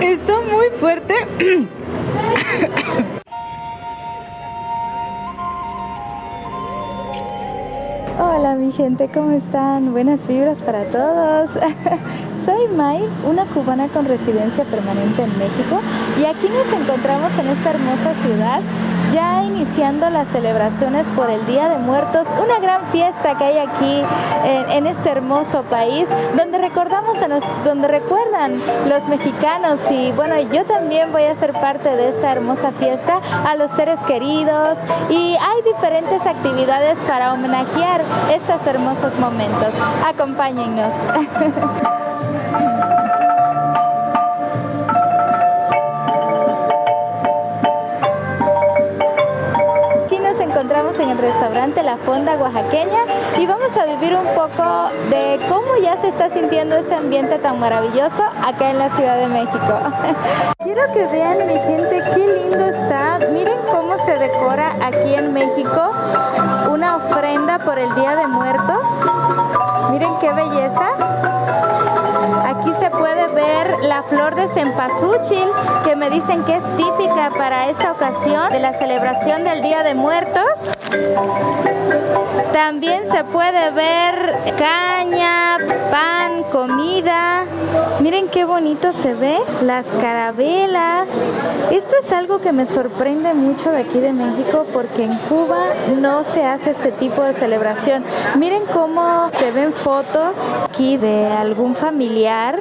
Está muy fuerte. Hola mi gente, ¿cómo están? Buenas vibras para todos. Soy May, una cubana con residencia permanente en México, y aquí nos encontramos en esta hermosa ciudad, ya iniciando las celebraciones por el Día de Muertos, una gran fiesta que hay aquí en este hermoso país, donde donde recuerdan los mexicanos, y bueno, yo también voy a ser parte de esta hermosa fiesta a los seres queridos, y hay diferentes actividades para homenajear estos hermosos momentos. Acompáñennos. Encontramos en el restaurante La Fonda Oaxaqueña y vamos a vivir un poco de cómo ya se está sintiendo este ambiente tan maravilloso acá en la Ciudad de México. Quiero que vean, mi gente, qué lindo está. Miren cómo se decora aquí en México una ofrenda por el Día de Muertos. Miren qué belleza. Aquí se puede ver la flor de cempasúchil, que me dicen que es típica para esta ocasión de la celebración del Día de Muertos. También se puede ver caña, pan, comida. Miren qué bonito se ve, las carabelas. Esto es algo que me sorprende mucho de aquí de México, porque en Cuba no se hace este tipo de celebración. Miren cómo se ven fotos aquí de algún familiar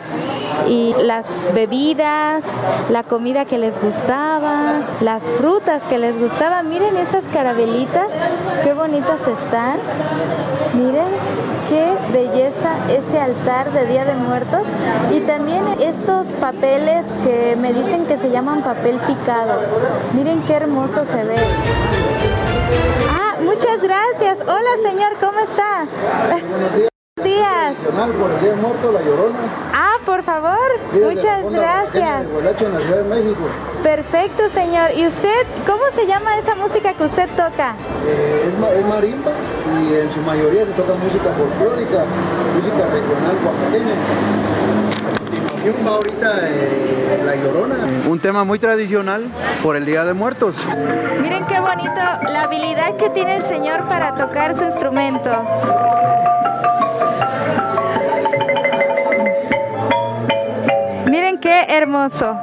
y las bebidas, la comida que les gustaba, las frutas que les gustaban. Miren esas carabelitas, qué bonitas están. Miren qué belleza ese altar de Día de Muertos, y también estos papeles que me dicen que se llaman papel picado. Miren qué hermoso se ve. Muchas gracias. Hola señor, ¿cómo está? Buenos días. Por el Día de Muertos, La Llorona. Por favor, muchas gracias. En la Ciudad de México. Perfecto, señor. ¿Y usted, cómo se llama esa música que usted toca? Es marimba, y en su mayoría se toca música folclórica, música regional oaxaqueña. A continuación va ahorita La Llorona, un tema muy tradicional por el Día de Muertos. Miren qué bonito la habilidad que tiene el señor para tocar su instrumento. Miren qué hermoso.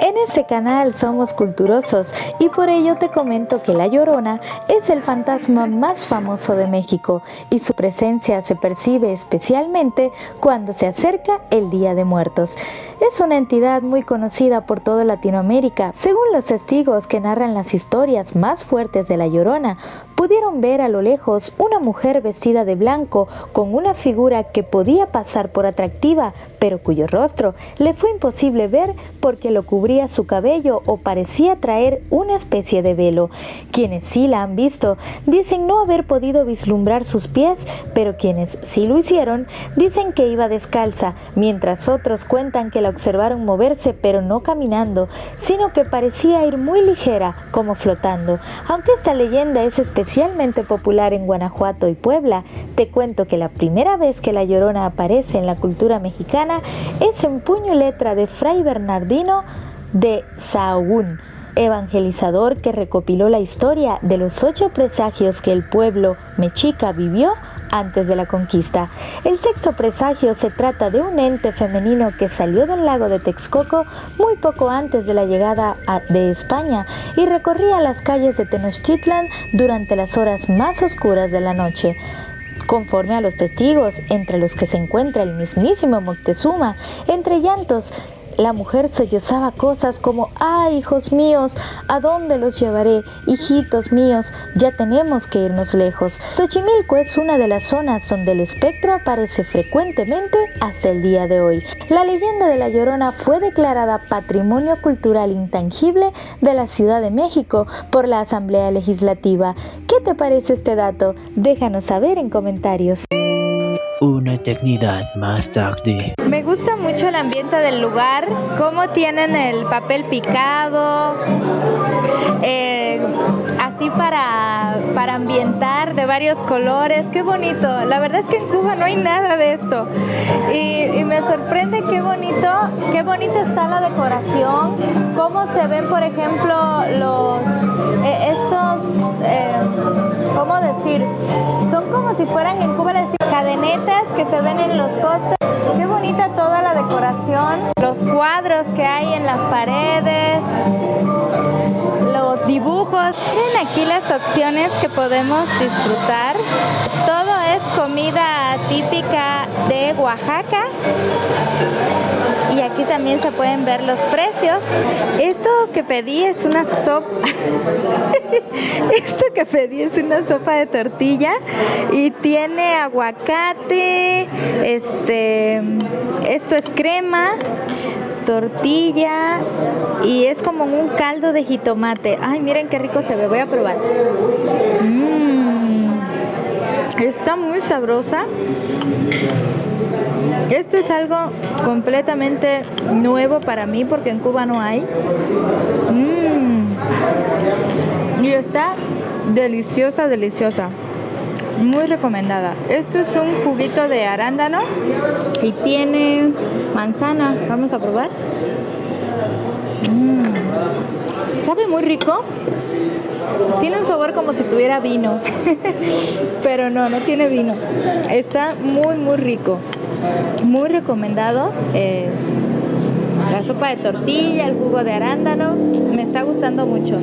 En ese canal somos culturosos, y por ello te comento que La Llorona es el fantasma más famoso de México, y su presencia se percibe especialmente cuando se acerca el Día de Muertos. Es una entidad muy conocida por toda Latinoamérica. Según los testigos que narran las historias más fuertes de La Llorona, pudieron ver a lo lejos una mujer vestida de blanco con una figura que podía pasar por atractiva, pero cuyo rostro le fue imposible ver porque lo cubría su cabello o parecía traer una especie de velo. Quienes sí la han visto dicen no haber podido vislumbrar sus pies, pero quienes sí lo hicieron dicen que iba descalza, mientras otros cuentan que la observaron moverse, pero no caminando, sino que parecía ir muy ligera, como flotando. Aunque esta leyenda es especialmente popular en Guanajuato y Puebla, te cuento que la primera vez que La Llorona aparece en la cultura mexicana es en puño y letra de Fray Bernardino de Sahagún, evangelizador que recopiló la historia de los 8 presagios que el pueblo mexica vivió antes de la conquista. El sexto presagio se trata de un ente femenino que salió del lago de Texcoco muy poco antes de la llegada de España y recorría las calles de Tenochtitlan durante las horas más oscuras de la noche. Conforme a los testigos, entre los que se encuentra el mismísimo Moctezuma, entre llantos, la mujer sollozaba cosas como: ¡ay, hijos míos! ¿A dónde los llevaré? Hijitos míos, ya tenemos que irnos lejos. Xochimilco es una de las zonas donde el espectro aparece frecuentemente hasta el día de hoy. La leyenda de La Llorona fue declarada Patrimonio Cultural Intangible de la Ciudad de México por la Asamblea Legislativa. ¿Qué te parece este dato? Déjanos saber en comentarios. Una eternidad más tarde. Me gusta mucho el ambiente del lugar, cómo tienen el papel picado, así para para ambientar de varios colores. ¡Qué bonito! La verdad es que en Cuba no hay nada de esto. Y me sorprende qué bonita está la decoración, cómo se ven, por ejemplo, ¿cómo decir? Son como si fueran en Cuba, cadenetas que se ven en los postes. Qué bonita toda la decoración, los cuadros que hay en las paredes, los dibujos. Miren aquí las opciones que podemos disfrutar. Todo es comida típica de Oaxaca. Y aquí también se pueden ver los precios. Esto que pedí es una sopa. Esto que pedí es una sopa de tortilla y tiene aguacate, esto es crema, tortilla y es como un caldo de jitomate. Ay, miren qué rico se ve, voy a probar. Está muy sabrosa. Esto es algo completamente nuevo para mí porque en Cuba no hay. Y está deliciosa, deliciosa. Muy recomendada. Esto es un juguito de arándano y tiene manzana. Vamos a probar. Sabe muy rico. Tiene un sabor como si tuviera vino. Pero no tiene vino. Está muy, muy rico. Muy recomendado. La sopa de tortilla, el jugo de arándano. Me está gustando mucho.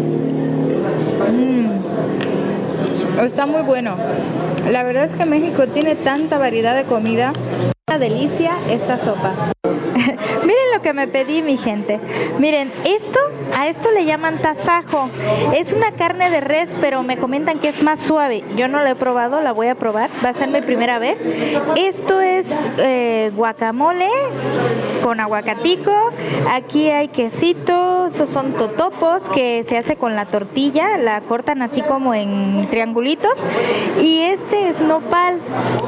Está muy bueno. La verdad es que México tiene tanta variedad de comida. Una delicia esta sopa. Miren lo que me pedí, mi gente. Miren, a esto le llaman tasajo. Es una carne de res, pero me comentan que es más suave. Yo no la he probado, la voy a probar. Va a ser mi primera vez. Esto es guacamole con aguacatico. Aquí hay quesito. Esos son totopos que se hace con la tortilla. La cortan así como en triangulitos. Y este es nopal.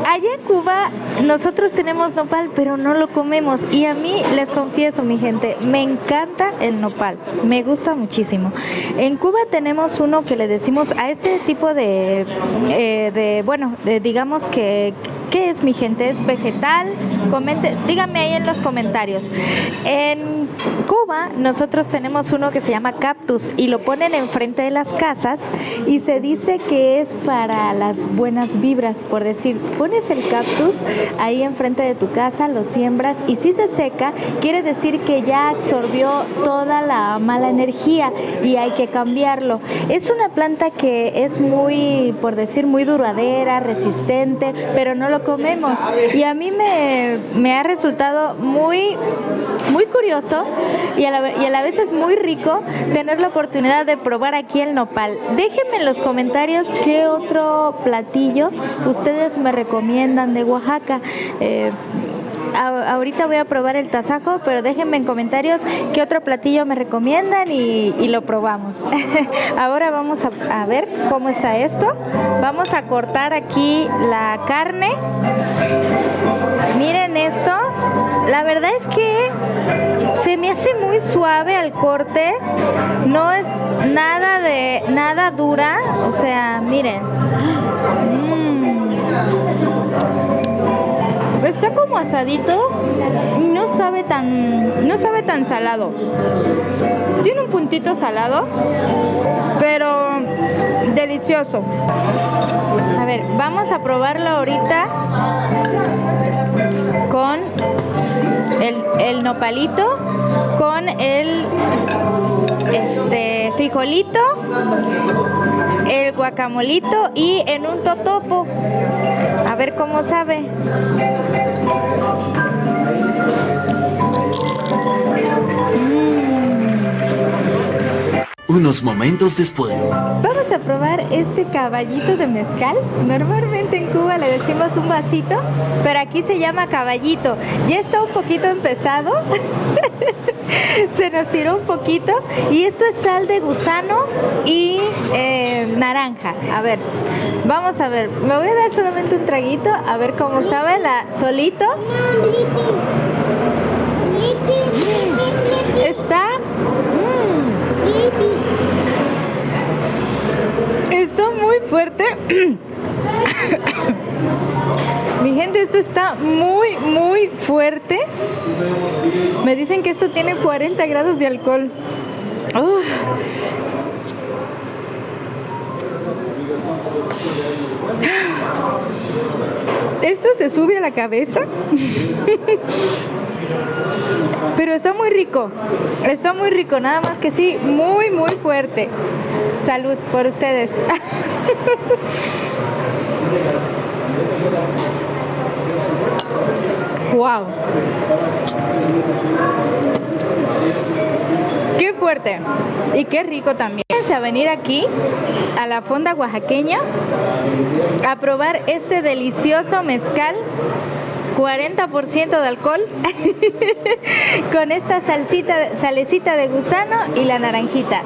Allá en Cuba nosotros tenemos nopal, pero no lo comemos. Y a mí, les confieso, mi gente, me encanta el nopal. Me gusta muchísimo. En Cuba tenemos uno que le decimos a este tipo digamos que ¿qué es, mi gente? ¿Es vegetal? Díganme ahí en los comentarios. En Cuba nosotros tenemos uno que se llama cactus y lo ponen enfrente de las casas y se dice que es para las buenas vibras. Por decir, pones el cactus ahí enfrente de tu casa, lo siembras y si se seca, quiere decir que ya absorbió toda la mala energía y hay que cambiarlo. Es una planta que es muy, por decir, muy duradera, resistente, pero no lo comemos. Y a mí me ha resultado muy, muy curioso y a la vez es muy rico tener la oportunidad de probar aquí el nopal. Déjenme en los comentarios qué otro platillo ustedes me recomiendan de Oaxaca. Ahorita voy a probar el tasajo, pero déjenme en comentarios qué otro platillo me recomiendan y lo probamos. Ahora vamos a ver cómo está esto. Vamos a cortar aquí la carne. Miren esto. La verdad es que se me hace muy suave al corte. No es nada dura. O sea, miren. Está como asadito, no sabe tan salado. Tiene un puntito salado, pero delicioso. A ver, vamos a probarlo ahorita con el nopalito, con el frijolito, el guacamolito y en un totopo. A ver cómo sabe. Unos momentos después. Vamos a probar este caballito de mezcal. Normalmente en Cuba le decimos un vasito, pero aquí se llama caballito. Ya está un poquito empezado. Se nos tiró un poquito. Y esto es sal de gusano y naranja. A ver, vamos a ver. Me voy a dar solamente un traguito, a ver cómo sabe solito. Está... Está muy fuerte. Mi gente, esto está muy, muy fuerte. Me dicen que esto tiene 40 grados de alcohol. Uf. Esto se sube a la cabeza. Pero está muy rico, nada más que sí, muy, muy fuerte. Salud por ustedes. Wow. Qué fuerte y qué rico también. Vamos a venir aquí a la fonda oaxaqueña a probar este delicioso mezcal, 40% de alcohol, con esta salecita de gusano y la naranjita.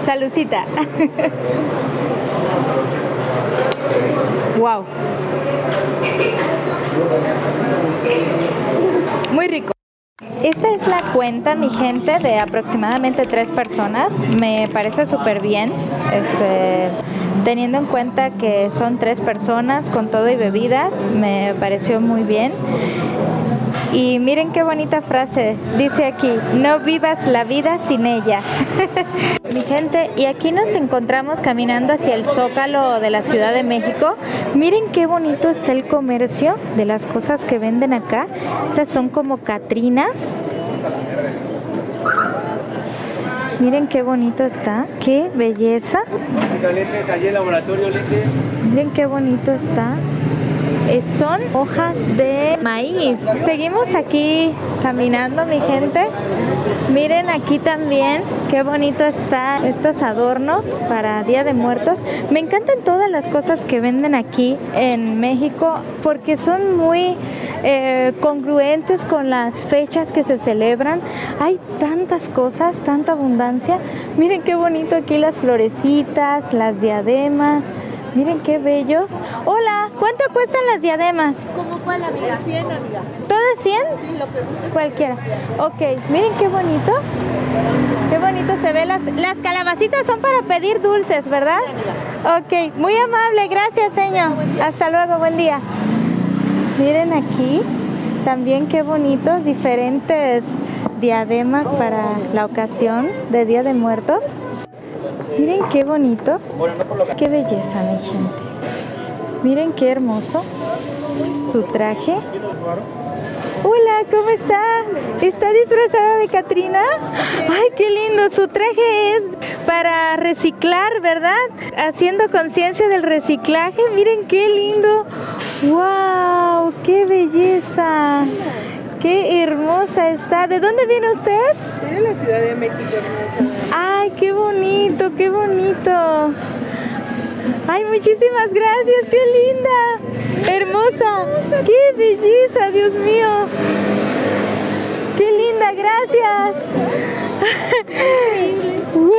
Salucita. Wow. Muy rico. Esta es la cuenta, mi gente, de aproximadamente 3 personas. Me parece súper bien, teniendo en cuenta que son 3 personas con todo y bebidas, me pareció muy bien. Y miren qué bonita frase, dice aquí, no vivas la vida sin ella. Mi gente, y aquí nos encontramos caminando hacia el Zócalo de la Ciudad de México. Miren qué bonito está el comercio de las cosas que venden acá. Esas son como catrinas. Miren qué bonito está, qué belleza. Miren qué bonito está. Son hojas de maíz. Seguimos aquí caminando, mi gente. Miren aquí también qué bonito está estos adornos para Día de Muertos. Me encantan todas las cosas que venden aquí en México porque son muy congruentes con las fechas que se celebran. Hay tantas cosas, tanta abundancia. Miren qué bonito aquí las florecitas, las diademas. Miren qué bellos. Hola, ¿cuánto cuestan las diademas? ¿Cómo cuál, amiga? 100, amiga. ¿Todas 100? Sí, lo que guste. Cualquiera. Ok, miren qué bonito. Qué bonito se ve. Las calabacitas son para pedir dulces, ¿verdad? Sí, amiga. Ok, muy amable. Gracias, señor. Hasta luego, buen día. Miren aquí también qué bonitos, diferentes diademas para la ocasión de Día de Muertos. Miren qué bonito, qué belleza, mi gente. Miren qué hermoso su traje. Hola, ¿cómo está? ¿Está disfrazada de Catrina? Ay, qué lindo. Su traje es para reciclar, ¿verdad? Haciendo conciencia del reciclaje. Miren qué lindo. ¡Wow! ¡Qué belleza! ¡Qué hermosa está! ¿De dónde viene usted? Soy de la Ciudad de México, hermosa. ¡Ay, qué bonito, qué bonito! ¡Ay, muchísimas gracias! ¡Qué linda! ¡Hermosa! ¡Qué belleza, Dios mío! ¡Qué linda! ¡Gracias! ¡Wow!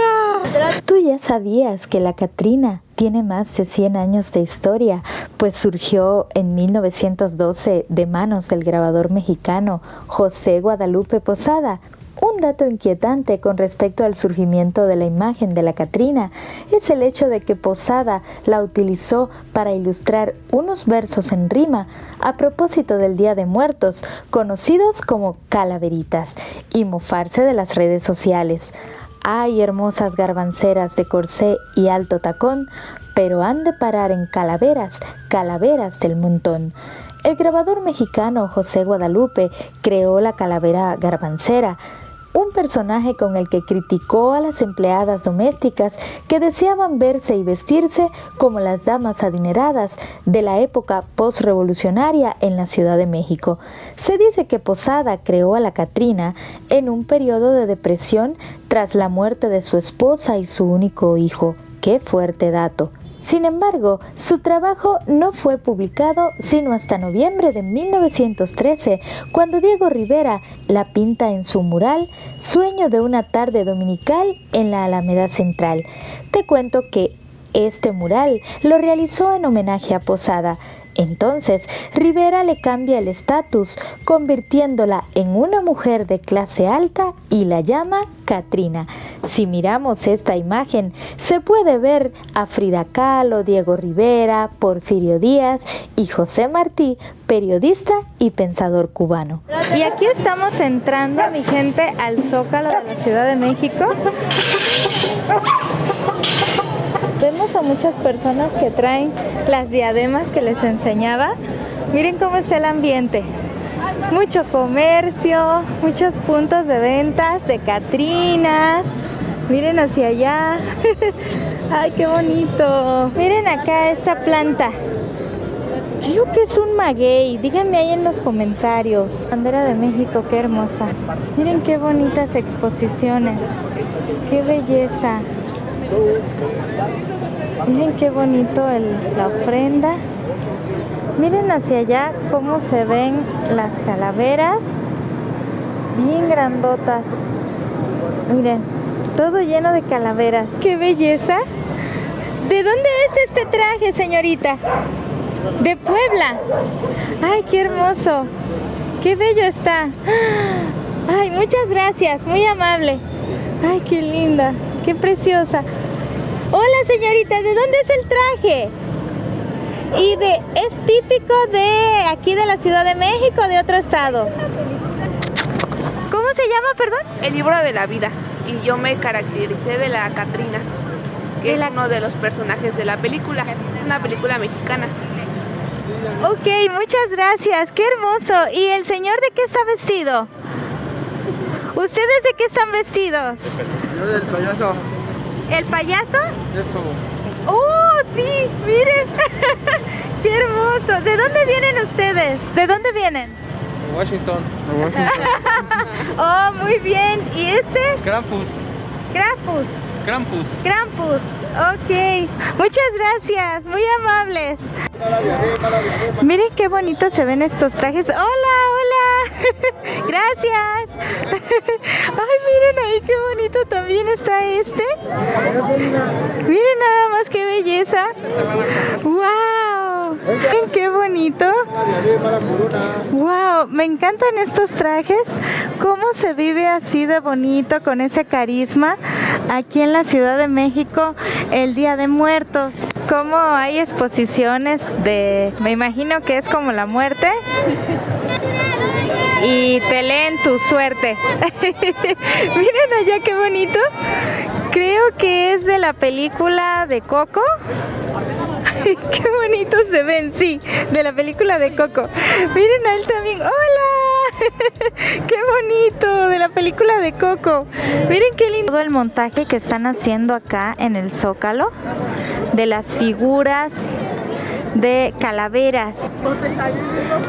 ¿Tú ya sabías que la Catrina tiene más de 100 años de historia? Pues surgió en 1912 de manos del grabador mexicano José Guadalupe Posada. Un dato inquietante con respecto al surgimiento de la imagen de la Catrina es el hecho de que Posada la utilizó para ilustrar unos versos en rima a propósito del Día de Muertos, conocidos como calaveritas, y mofarse de las redes sociales. Hay hermosas garbanceras de corsé y alto tacón, pero han de parar en calaveras, calaveras del montón. El grabador mexicano José Guadalupe creó la calavera garbancera, un personaje con el que criticó a las empleadas domésticas que deseaban verse y vestirse como las damas adineradas de la época postrevolucionaria en la Ciudad de México. Se dice que Posada creó a la Catrina en un periodo de depresión tras la muerte de su esposa y su único hijo. ¡Qué fuerte dato! Sin embargo, su trabajo no fue publicado sino hasta noviembre de 1913, cuando Diego Rivera la pinta en su mural Sueño de una tarde dominical en la Alameda Central. Te cuento que este mural lo realizó en homenaje a Posada. Entonces, Rivera le cambia el estatus, convirtiéndola en una mujer de clase alta y la llama Catrina. Si miramos esta imagen, se puede ver a Frida Kahlo, Diego Rivera, Porfirio Díaz y José Martí, periodista y pensador cubano. Y aquí estamos entrando, mi gente, al Zócalo de la Ciudad de México. Vemos a muchas personas que traen las diademas que les enseñaba. Miren cómo está el ambiente. Mucho comercio, muchos puntos de ventas de catrinas. Miren hacia allá. ¡Ay, qué bonito! Miren acá esta planta. Creo que es un maguey. Díganme ahí en los comentarios. Bandera de México, qué hermosa. Miren qué bonitas exposiciones. ¡Qué belleza! Miren qué bonito la ofrenda. Miren hacia allá cómo se ven las calaveras, bien grandotas. Miren, todo lleno de calaveras. ¡Qué belleza! ¿De dónde es este traje, señorita? De Puebla. ¡Ay, qué hermoso! ¡Qué bello está! ¡Ay, muchas gracias! Muy amable. ¡Ay, qué linda! ¡Qué preciosa! Hola, señorita, ¿de dónde es el traje? ¿Es típico de aquí de la Ciudad de México o de otro estado? ¿Cómo se llama, perdón? El libro de la vida. Y yo me caractericé de la Catrina, que es uno de los personajes de la película. Es una película mexicana. Ok, muchas gracias. ¡Qué hermoso! ¿Y el señor de qué está vestido? ¿Ustedes de qué están vestidos? Yo del payaso. ¿El payaso? Eso. ¡Oh, sí! ¡Miren! ¡Qué hermoso! ¿De dónde vienen ustedes? ¿De dónde vienen? Washington. ¡Oh, muy bien! ¿Y este? Krampus. Krampus. Krampus. Krampus. Ok. Muchas gracias. Muy amables. Miren qué bonito se ven estos trajes. ¡Hola, hola! Gracias. Ay, miren ahí qué bonito también está este. Miren nada más qué belleza. ¡Wow! Miren qué bonito. ¡Wow! Me encantan estos trajes. Cómo se vive así de bonito con ese carisma aquí en la Ciudad de México el Día de Muertos. Cómo hay exposiciones me imagino que es como la muerte. Y te leen tu suerte. Miren allá qué bonito. Creo que es de la película de Coco. Qué bonito se ven, sí, de la película de Coco. Miren a él también. ¡Hola! ¡Qué bonito! De la película de Coco. Miren qué lindo. Todo el montaje que están haciendo acá en el Zócalo de las figuras de calaveras.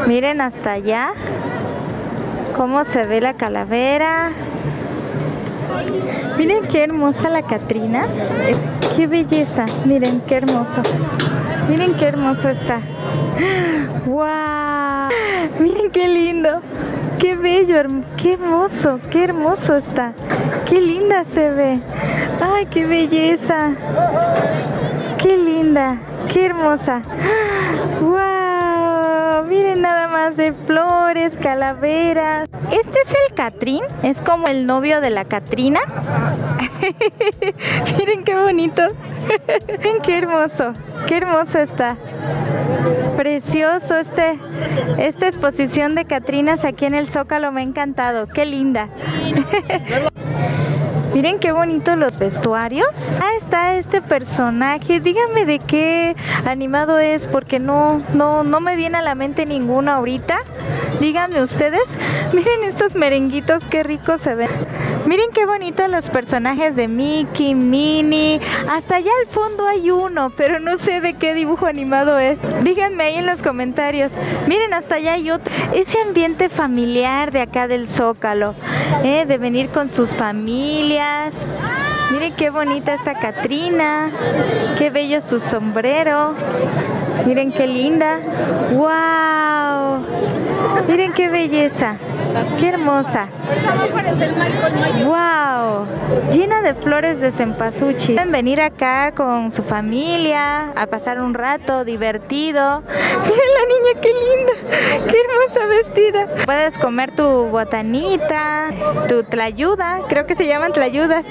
Miren hasta allá cómo se ve la calavera. Miren qué hermosa la Catrina. Qué belleza. Miren qué hermoso. Miren qué hermoso está. ¡Wow! Miren qué lindo. Qué bello, qué hermoso está. Qué linda se ve. Ay, qué belleza. Qué linda, qué hermosa. ¡Wow! Miren nada más de flores, calaveras. Este es el Catrín, es como el novio de la Catrina. Miren qué bonito. Miren qué hermoso está. Precioso esta exposición de Catrinas aquí en el Zócalo, me ha encantado. Qué linda. Miren qué bonitos los vestuarios. Ah, está este personaje. Díganme de qué animado es, porque no me viene a la mente ninguno ahorita. Díganme ustedes. Miren estos merenguitos, qué ricos se ven. Miren qué bonitos los personajes de Mickey, Minnie. Hasta allá al fondo hay uno, pero no sé de qué dibujo animado es. Díganme ahí en los comentarios. Miren, hasta allá hay otro. Ese ambiente familiar de acá del Zócalo, de venir con sus familias. Miren qué bonita esta Catrina. Qué bello su sombrero. Miren qué linda. ¡Wow! Miren qué belleza. ¡Qué hermosa! ¡Wow! Llena de flores de cempasúchil. Pueden venir acá con su familia a pasar un rato divertido. ¡Mira la niña, qué linda! ¡Qué hermosa vestida! Puedes comer tu botanita, tu tlayuda, creo que se llaman tlayudas.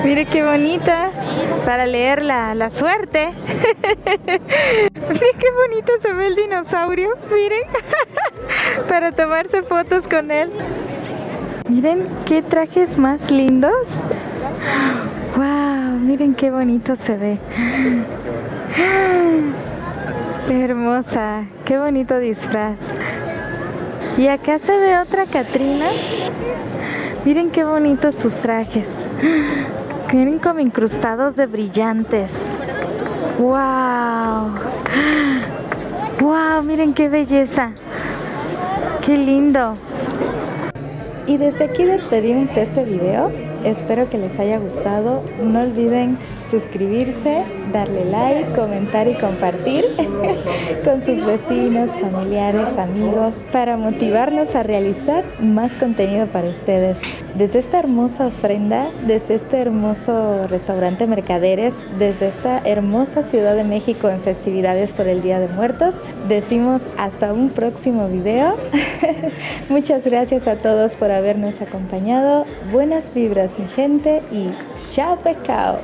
Mire qué bonita, para leer la suerte. Miren qué bonito se ve el dinosaurio, miren, para tomarse fotos con él. Miren qué trajes más lindos. Wow, miren qué bonito se ve. Hermosa, qué bonito disfraz. Y acá se ve otra Catrina. Miren qué bonitos sus trajes. Miren como incrustados de brillantes. ¡Wow! ¡Wow! Miren qué belleza. ¡Qué lindo! Y desde aquí despedimos este video. Espero que les haya gustado. No olviden suscribirse, darle like, comentar y compartir con sus vecinos, familiares, amigos, para motivarnos a realizar más contenido para ustedes. Desde esta hermosa ofrenda, desde este hermoso restaurante Mercaderes, desde esta hermosa Ciudad de México en festividades por el Día de Muertos, decimos hasta un próximo video. Muchas gracias a todos por habernos acompañado. Buenas vibras, mi gente, y chao pescado.